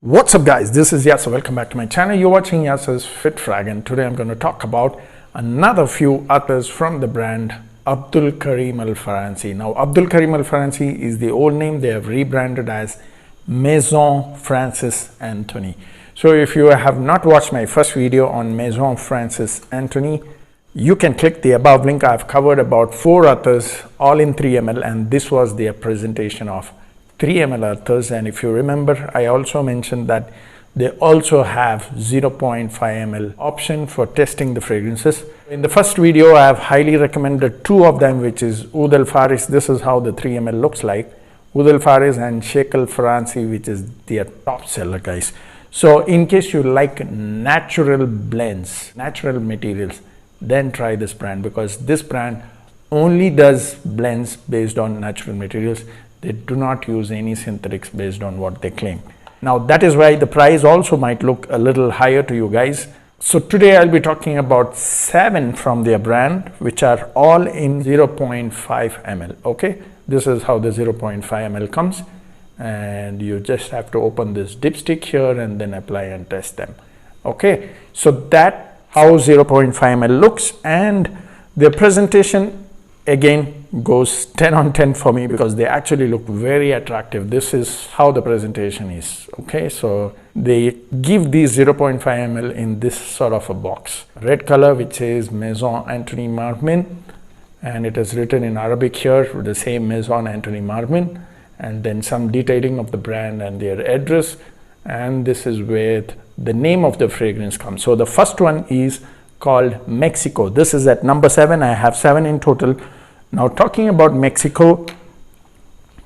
What's up guys, this is Yasser. Welcome back to my channel. You're watching Yasser's Fit Frag, and today I'm going to talk about another few authors from the brand Abdul Karim Al Faranci. Now Abdul Karim Al Faranci is the old name. They have rebranded as Maison Francis Anthony. So if you have not watched my first video on Maison Francis Anthony, you can click the above link. I've covered about 4 authors all in 3 ml, and this was their presentation of 3 ml authors. And if you remember, I also mentioned that they also have 0.5 ml option for testing the fragrances. In the first video, I have highly recommended 2 of them, which is Oud Al Faris. This is how the 3 ml looks like. Oud Al Faris and Sheikh Al Faranci, which is their top seller, guys. So in case you like natural blends, natural materials, then try this brand, because this brand only does blends based on natural materials. They do not use any synthetics based on what they claim. Now that is why the price also might look a little higher to you guys. So today I'll be talking about 7 from their brand, which are all in 0.5 ml. Okay, this is how the 0.5 ml comes, and you just have to open this dipstick here and then apply and test them. Okay, so that how 0.5 ml looks, and their presentation again goes 10 on 10 for me, because they actually look very attractive. This is how the presentation is. Okay, so they give these 0.5 ml in this sort of a box, red color, which says Maison Anthony Marmin, and it is written in Arabic here with the same Maison Anthony Marmin, and then some detailing of the brand and their address, and this is where the name of the fragrance comes. So the first one is called Mexico. This is at number 7. I have 7 in total. Now talking about Mexico,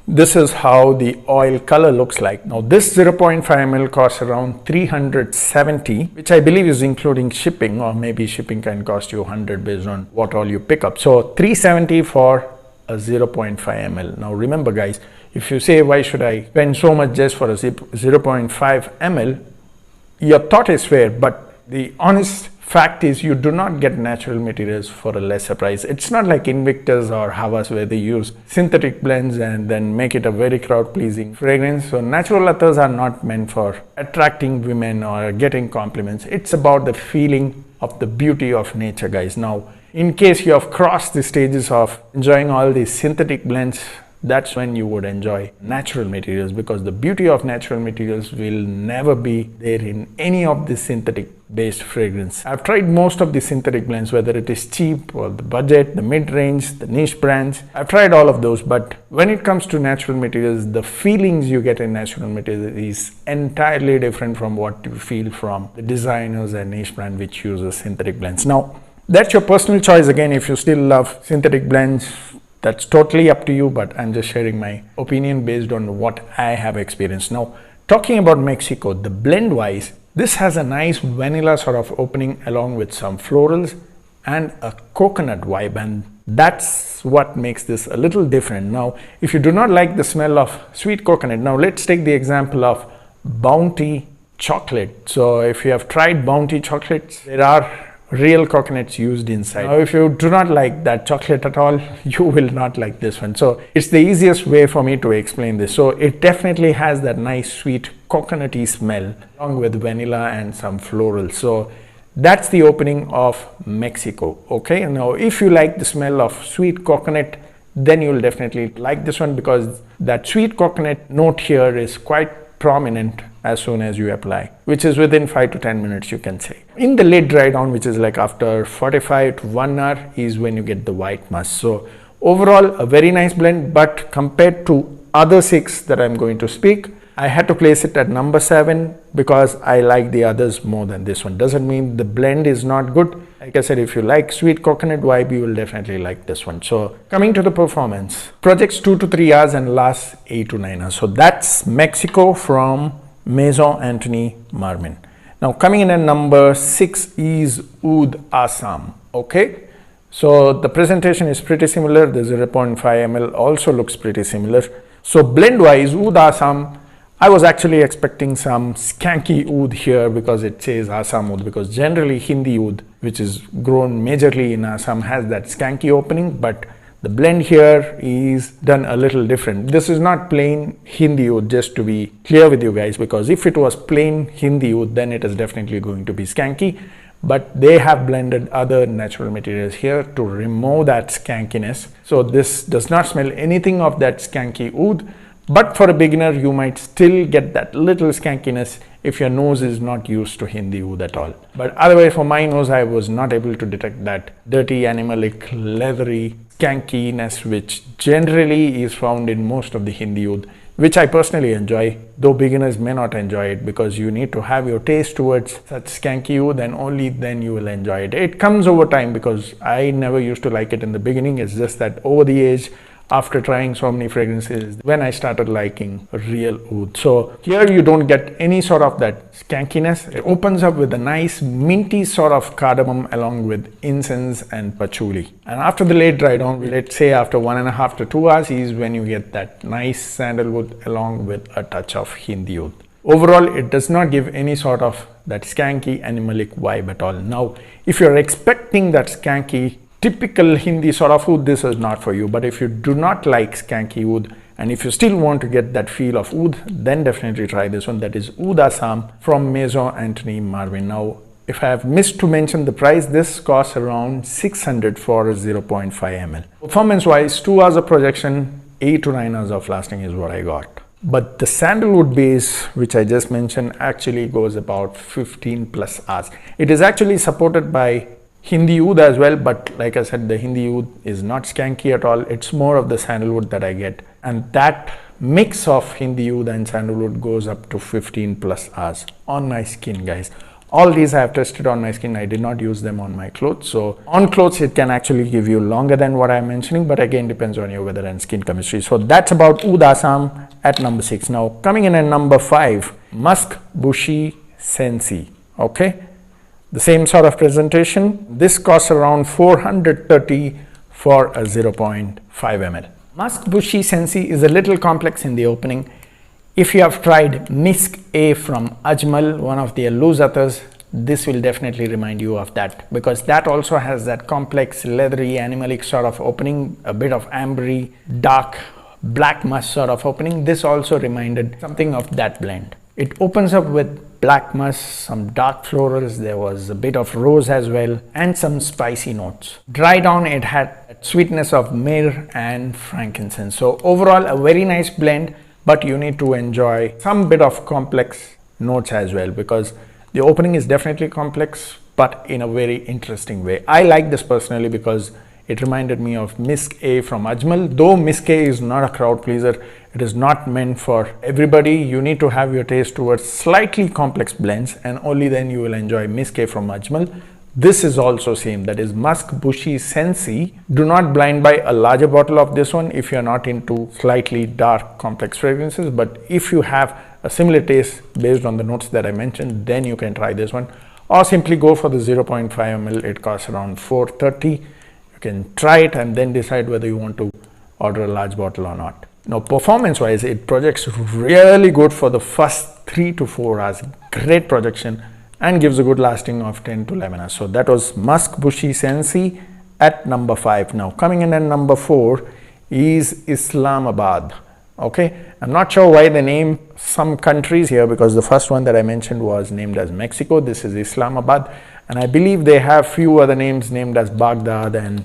this is how the oil color looks like. Now this 0.5 ml costs around 370, which I believe is including shipping, or maybe shipping can cost you 100 based on what all you pick up. So 370 for a 0.5 ml. Now remember guys, if you say why should I spend so much just for a 0.5 ml, your thought is fair, but the honest fact is you do not get natural materials for a lesser price. It's not like Invictus or Havas where they use synthetic blends and then make it a very crowd pleasing fragrance. So natural authors are not meant for attracting women or getting compliments. It's about the feeling of the beauty of nature, guys. Now in case you have crossed the stages of enjoying all these synthetic blends, that's when you would enjoy natural materials, because the beauty of natural materials will never be there in any of the synthetic based fragrance. I've tried most of the synthetic blends, whether it is cheap or the budget, the mid-range, the niche brands. I've tried all of those, but when it comes to natural materials, the feelings you get in natural materials is entirely different from what you feel from the designers and niche brand which uses synthetic blends. Now that's your personal choice. Again, if you still love synthetic blends, that's totally up to you, but I'm just sharing my opinion based on what I have experienced. Now, talking about Mexico, the blend wise, this has a nice vanilla sort of opening along with some florals and a coconut vibe, and that's what makes this a little different. Now, if you do not like the smell of sweet coconut, now let's take the example of Bounty chocolate. So if you have tried Bounty chocolates, there are real coconuts used inside. Now if you do not like that chocolate at all, you will not like this one. So it's the easiest way for me to explain this. So it definitely has that nice sweet coconutty smell along with vanilla and some floral. So that's the opening of Mexico. Okay, now if you like the smell of sweet coconut, then you'll definitely like this one, because that sweet coconut note here is quite prominent as soon as you apply, which is within 5 to 10 minutes, you can say. In the late dry down, which is like after 45 to 1 hour, is when you get the white musk. So overall, a very nice blend, but compared to other 6 that I'm going to speak, I had to place it at number 7 because I like the others more than this one. Doesn't mean the blend is not good. Like I said, if you like sweet coconut vibe, you will definitely like this one. So coming to the performance, projects 2 to 3 hours and lasts 8 to 9 hours. So that's Mexico from Maison Anthony Marmin. Now coming in at number 6 is Oud Assam. Okay, so the presentation is pretty similar. The 0.5 ml also looks pretty similar. So blend wise, Oud Assam, I was actually expecting some skanky oud here because it says Assam oud, because generally Hindi oud, which is grown majorly in Assam, has that skanky opening, but The blend here is done a little different. This is not plain Hindi oud, just to be clear with you guys, because if it was plain Hindi oud, then it is definitely going to be skanky. But they have blended other natural materials here to remove that skankiness. So this does not smell anything of that skanky oud. But for a beginner, you might still get that little skankiness if your nose is not used to Hindi oud at all. But otherwise, for my nose, I was not able to detect that dirty, animalic, leathery skankiness which generally is found in most of the Hindi oud, which I personally enjoy, though beginners may not enjoy it, because you need to have your taste towards such skanky oud, and only then you will enjoy it. It comes over time, because I never used to like it in the beginning. It's just that over the age, after trying so many fragrances, when I started liking real oud. So here you don't get any sort of that skankiness. It opens up with a nice minty sort of cardamom along with incense and patchouli. And after the late dry down, let's say after 1.5 to 2 hours, is when you get that nice sandalwood along with a touch of Hindi oud. Overall, it does not give any sort of that skanky animalic vibe at all. Now, if you're expecting that skanky typical Hindi sort of oud, this is not for you. But if you do not like skanky oud, and if you still want to get that feel of oud, then definitely try this one. That is Oud Assam from Maison Marmin. Now, if I have missed to mention the price, this costs around 600 for a 0.5 ml. Performance wise, 2 hours of projection, 8 to 9 hours of lasting is what I got. But the sandalwood base, which I just mentioned, actually goes about 15 plus hours. It is actually supported by Hindi oud as well, but like I said, the Hindi oud is not skanky at all. It's more of the sandalwood that I get, and that mix of Hindi oud and sandalwood goes up to 15 plus hours on my skin, guys. All these I have tested on my skin. I did not use them on my clothes. So on clothes, it can actually give you longer than what I'm mentioning, but again, depends on your weather and skin chemistry. So that's about Oud Assam at number 6. Now coming in at number 5, Musk Bushy Sensi. Okay. The same sort of presentation. This costs around 430 for a 0.5 ml. Musk Bushy Sensi is a little complex in the opening. If you have tried Musk A from Ajmal, one of their loose others, this will definitely remind you of that, because that also has that complex, leathery, animalic sort of opening, a bit of ambery, dark, black musk sort of opening. This also reminded something of that blend. It opens up with black musk, some dark florals, there was a bit of rose as well, and some spicy notes. Dry down, it had sweetness of myrrh and frankincense. So overall, a very nice blend, but you need to enjoy some bit of complex notes as well, because the opening is definitely complex, but in a very interesting way. I like this personally because it reminded me of Musk A from Ajmal. Though Musk A is not a crowd pleaser, it is not meant for everybody. You need to have your taste towards slightly complex blends, and only then you will enjoy Musk A from Ajmal. This is also same, that is Musk Bushy Sensi. Do not blind buy a larger bottle of this one if you are not into slightly dark complex fragrances, but if you have a similar taste based on the notes that I mentioned, then you can try this one, or simply go for the 0.5 ml. It costs around 430. You can try it and then decide whether you want to order a large bottle or not. Now, performance wise, it projects really good for the first 3 to 4 hours. Great projection and gives a good lasting of 10 to 11 hours. So that was Musk Bushy Sensi at number 5. Now coming in at number 4 is Islamabad. Okay, I'm not sure why they name some countries here, because the first one that I mentioned was named as Mexico. This is Islamabad, and I believe they have few other names named as Baghdad and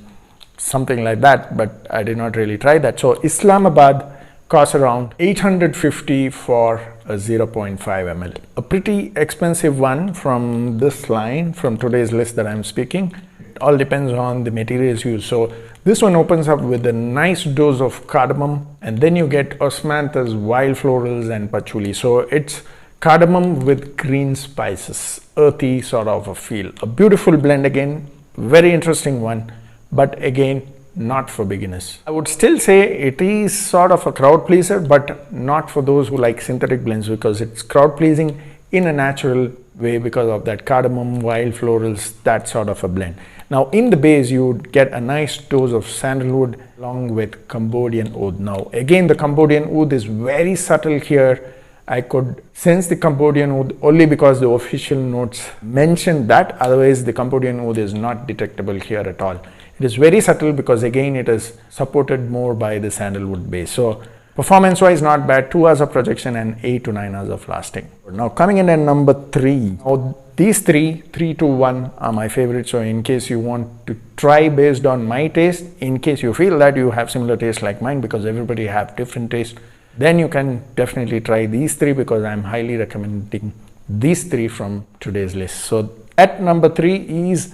something like that, but I did not really try that. So Islamabad costs around 850 for a 0.5 ml. A pretty expensive one from this line, from today's list that I'm speaking. It all depends on the materials used. So this one opens up with a nice dose of cardamom, and then you get osmanthus, wild florals and patchouli. So it's cardamom with green spices, earthy sort of a feel. A beautiful blend again, very interesting one, but again, not for beginners. I would still say it is sort of a crowd pleaser, but not for those who like synthetic blends, because it's crowd pleasing in a natural way because of that cardamom, wild florals, that sort of a blend. Now in the base, you would get a nice dose of sandalwood along with Cambodian oud. Now again, the Cambodian oud is very subtle here. I could sense the Cambodian oud only because the official notes mentioned that. Otherwise, the Cambodian oud is not detectable here at all. It is very subtle because again it is supported more by the sandalwood base. So performance wise not bad, 2 hours of projection and 8 to 9 hours of lasting. Now coming in at number 3. Now these 3 to 1 are my favorite. So in case you want to try based on my taste, in case you feel that you have similar taste like mine, because everybody have different taste, then you can definitely try these 3, because I'm highly recommending these 3 from today's list. So at number 3 is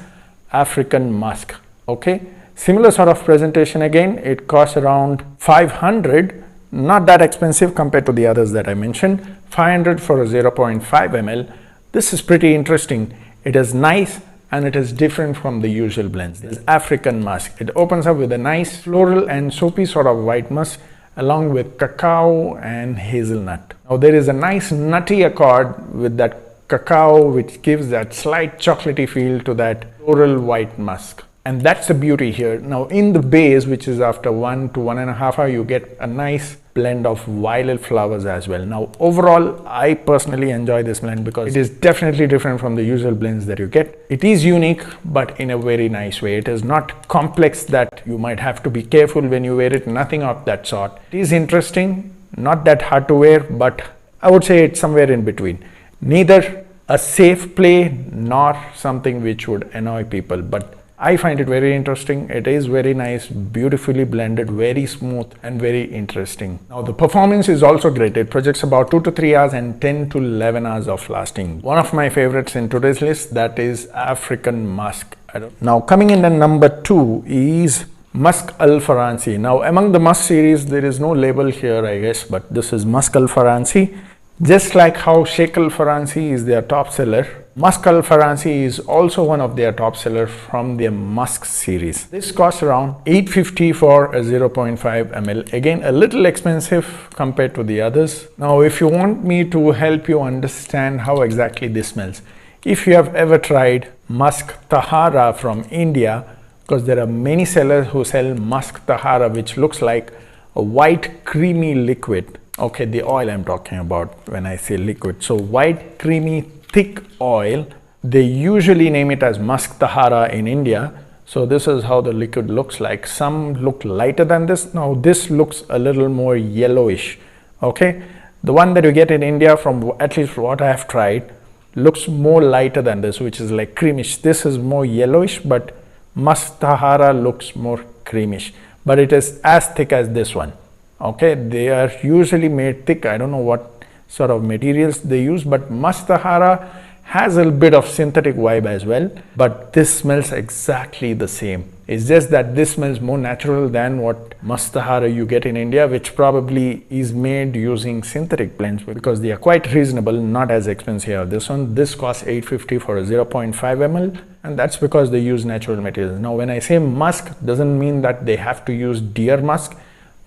African Musk. Okay, similar sort of presentation again. It costs around 500, not that expensive compared to the others that I mentioned. 500 for a 0.5 ml. This is pretty interesting. It is nice and it is different from the usual blends. This is African Musk. It opens up with a nice floral and soapy sort of white musk along with cacao and hazelnut. Now there is a nice nutty accord with that cacao, which gives that slight chocolatey feel to that floral white musk. And that's the beauty here. Now in the base, which is after 1 to 1.5 hours, you get a nice blend of violet flowers as well. Now overall, I personally enjoy this blend because it is definitely different from the usual blends that you get. It is unique, but in a very nice way. It is not complex that you might have to be careful when you wear it, nothing of that sort. It is interesting, not that hard to wear, but I would say it's somewhere in between. Neither a safe play nor something which would annoy people, but I find it very interesting. It is very nice, beautifully blended, very smooth and very interesting. Now the performance is also great. It projects about 2 to 3 hours and 10 to 11 hours of lasting. One of my favorites in today's list, that is African Musk. Now coming in at number 2 is Musk Al Faranci. Now among the Musk series, there is no label here, I guess, but this is Musk Al Faranci. Just like how Sheikh Al Faranci is their top seller, Musk Al Faranci is also one of their top sellers from their Musk series. This costs around 850 for a 0.5 ml. Again, a little expensive compared to the others. Now, if you want me to help you understand how exactly this smells, if you have ever tried Musk Tahara from India, because there are many sellers who sell Musk Tahara, which looks like a white creamy liquid. Okay, the oil I'm talking about when I say liquid. So white creamy thick oil. They usually name it as Musk Tahara in India. So this is how the liquid looks like. Some look lighter than this. Now this looks a little more yellowish. Okay, the one that you get in India, from at least what I have tried, looks more lighter than this, which is like creamish. This is more yellowish, but Musk Tahara looks more creamish, but it is as thick as this one. Okay, they are usually made thick. I don't know what sort of materials they use, but Musk Tahara has a bit of synthetic vibe as well, but this smells exactly the same. It's just that this smells more natural than what Musk Tahara you get in India, which probably is made using synthetic blends, because they are quite reasonable, not as expensive as this costs 850 for a 0.5 ml, and that's because they use natural materials. Now when I say musk, doesn't mean that they have to use deer musk.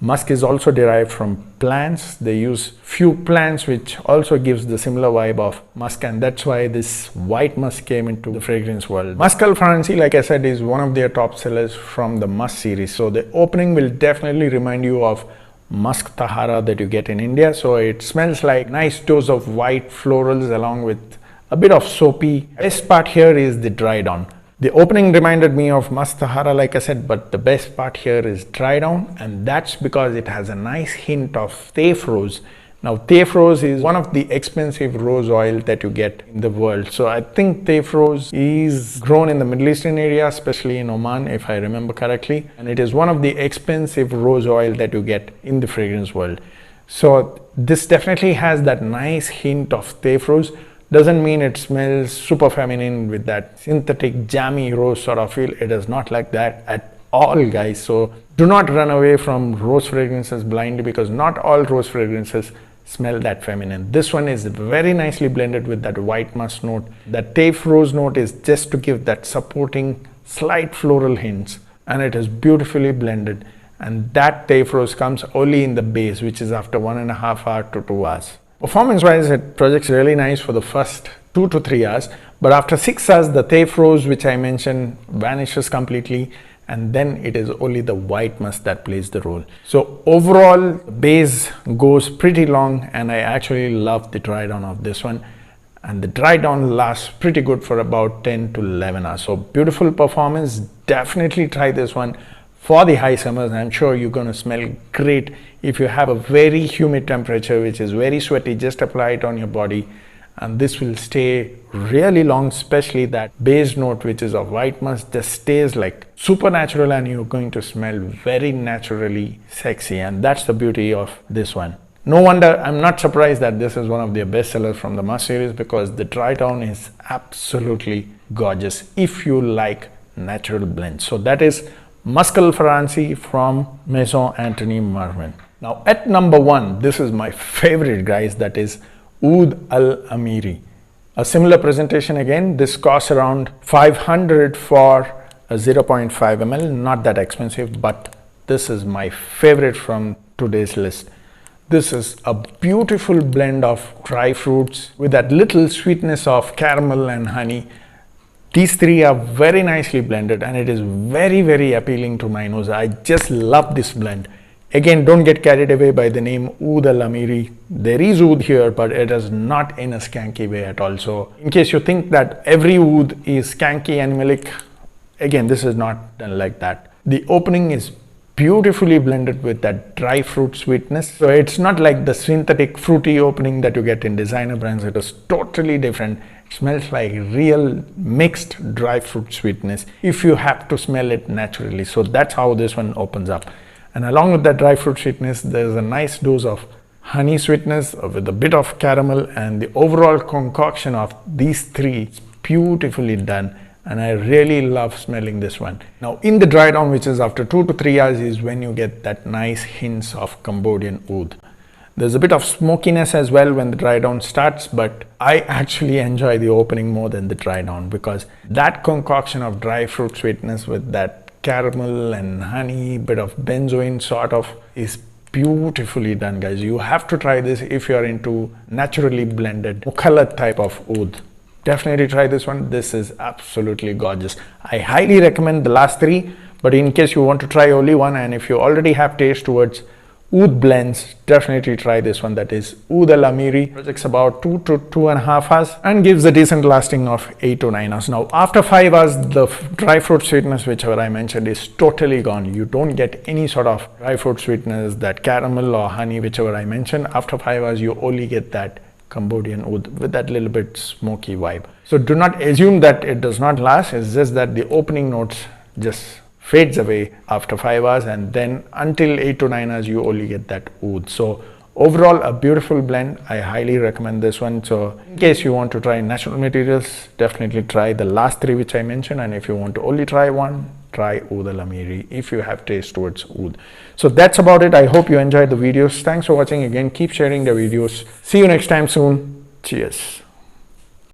Musk is also derived from plants. They use few plants which also gives the similar vibe of musk, and that's why this white musk came into the fragrance world. Musk Al Faranci, like I said, is one of their top sellers from the Musk series. So the opening will definitely remind you of Musk Tahara that you get in India. So it smells like nice dose of white florals along with a bit of soapy. Best part here is the dry down. The opening reminded me of Musk Tahara, like I said, but the best part here is dry down, and that's because it has a nice hint of teff rose. Now, teff rose is one of the expensive rose oil that you get in the world. So I think teff rose is grown in the Middle Eastern area, especially in Oman, if I remember correctly. And it is one of the expensive rose oil that you get in the fragrance world. So this definitely has that nice hint of teff rose. Doesn't mean it smells super feminine with that synthetic jammy rose sort of feel. It is not like that at all, guys. So do not run away from rose fragrances blindly, because not all rose fragrances smell that feminine. This one is very nicely blended with that white musk note. That teff rose note is just to give that supporting slight floral hints, and it is beautifully blended. And that teff rose comes only in the base, which is after 1.5 hours to 2 hours. Performance wise, it projects really nice for the first 2 to 3 hours, but after 6 hours, the teff rose, which I mentioned, vanishes completely, and then it is only the white musk that plays the role. So overall, the base goes pretty long, and I actually love the dry down of this one. and the dry down lasts pretty good for about 10 to 11 hours. So beautiful performance. Definitely try this one for the high summers. I'm sure you're going to smell great. If you have a very humid temperature which is very sweaty, just apply it on your body and this will stay really long, especially that base note which is of white musk just stays like super natural, and you're going to smell very naturally sexy, and that's the beauty of this one. No wonder, I'm not surprised that this is one of their best sellers from the Musk series, because the dry down is absolutely gorgeous if you like natural blends. So that is Musk Al Faranci from Maison Marmin. Now at number 1, this is my favorite, guys, that is Oud Alamiri. A similar presentation again. This costs around 500 for a 0.5 ml, not that expensive, but this is my favorite from today's list. This is a beautiful blend of dry fruits with that little sweetness of caramel and honey. These three are very nicely blended and it is very appealing to my nose. I just love this blend. Again, don't get carried away by the name Oud Alamiri. There is oud here, but it is not in a skanky way at all. So in case you think that every oud is skanky and animalic, again, this is not done like that. The opening is beautifully blended with that dry fruit sweetness. So it's not like the synthetic fruity opening that you get in designer brands. It is totally different. It smells like real mixed dry fruit sweetness if you have to smell it naturally. So that's how this one opens up. And along with that dry fruit sweetness, there's a nice dose of honey sweetness with a bit of caramel, and the overall concoction of these three is beautifully done. And I really love smelling this one. Now in the dry down, which is after 2 to 3 hours, is when you get that nice hints of Cambodian oud. There's a bit of smokiness as well when the dry down starts, but I actually enjoy the opening more than the dry down, because that concoction of dry fruit sweetness with that caramel and honey, bit of benzoin sort of, is beautifully done, guys. You have to try this if you are into naturally blended mukhalat type of oud. Definitely try this one. This is absolutely gorgeous. I highly recommend the last three, but in case you want to try only one, and if you already have taste towards oud blends, definitely try this one, that is Oud Alamiri. Projects about 2 to 2.5 hours and gives a decent lasting of 8 to 9 hours. Now after 5 hours, the dry fruit sweetness whichever I mentioned is totally gone. You don't get any sort of dry fruit sweetness, that caramel or honey whichever I mentioned. After 5 hours, you only get that Cambodian oud with that little bit smoky vibe. So do not assume that it does not last. It's just that the opening notes just fades away after 5 hours, and then until 8 to 9 hours you only get that oud. So overall a beautiful blend. I highly recommend this one. So in case you want to try natural materials, definitely try the last three which I mentioned, and if you want to only try one, try Oud Alamiri if you have taste towards oud. So that's about it. I hope you enjoyed the videos. Thanks for watching. Again, keep sharing the videos. See you next time soon. Cheers.